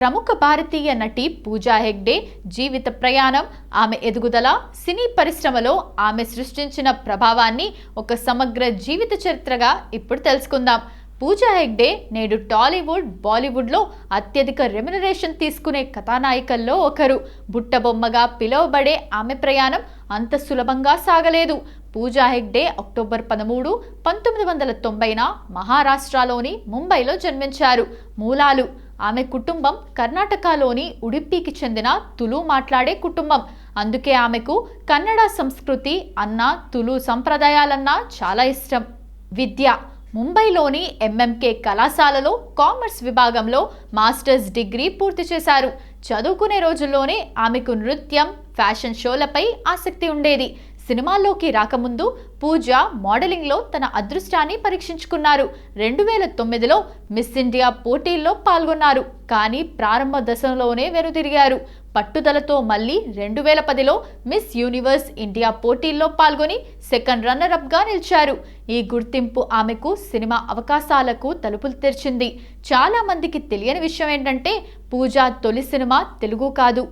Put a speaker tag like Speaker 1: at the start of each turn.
Speaker 1: ప్రముఖ భారతీయ నటి పూజా హెగ్డే జీవిత ప్రయాణం, ఆమె ఎదుగుదల, సినీ పరిశ్రమలో ఆమె సృష్టించిన ప్రభావాన్ని ఒక సమగ్ర జీవిత చరిత్రగా ఇప్పుడు తెలుసుకుందాం. పూజా హెగ్డే నేడు టాలీవుడ్, బాలీవుడ్లో అత్యధిక రెమ్యునరేషన్ తీసుకునే కథానాయికల్లో ఒకరు. బుట్టబొమ్మగా పిలువబడే ఆమె ప్రయాణం అంత సులభంగా సాగలేదు. పూజా హెగ్డే అక్టోబర్ 13, 1990న మహారాష్ట్రలోని ముంబైలో జన్మించారు. మూలాలు: ఆమె కుటుంబం కర్ణాటకలోని ఉడిప్పికి చెందిన తులు మాట్లాడే కుటుంబం. అందుకే ఆమెకు కన్నడ సంస్కృతి అన్న, తులు సంప్రదాయాలన్నా చాలా ఇష్టం. విద్య: ముంబైలోని ఎంఎంకే కళాశాలలో కామర్స్ విభాగంలో మాస్టర్స్ డిగ్రీ పూర్తి చేశారు. చదువుకునే రోజుల్లోనే ఆమెకు నృత్యం, ఫ్యాషన్ షోలపై ఆసక్తి ఉండేది. సినిమాల్లోకి రాకముందు పూజ మోడలింగ్లో తన అదృష్టాన్ని పరీక్షించుకున్నారు. 2009లో మిస్ ఇండియా పోటీల్లో పాల్గొన్నారు. కానీ ప్రారంభ దశలోనే వెనుదిరిగారు. పట్టుదలతో మళ్ళీ 2010లో మిస్ యూనివర్స్ ఇండియా పోటీల్లో పాల్గొని సెకండ్ రన్నర్-అప్గా నిలిచారు. ఈ గుర్తింపు ఆమెకు సినిమా అవకాశాలకు తలుపులు తెరిచింది. చాలా మందికి తెలియని విషయం ఏంటంటే పూజ తొలి సినిమా తెలుగు కాదు.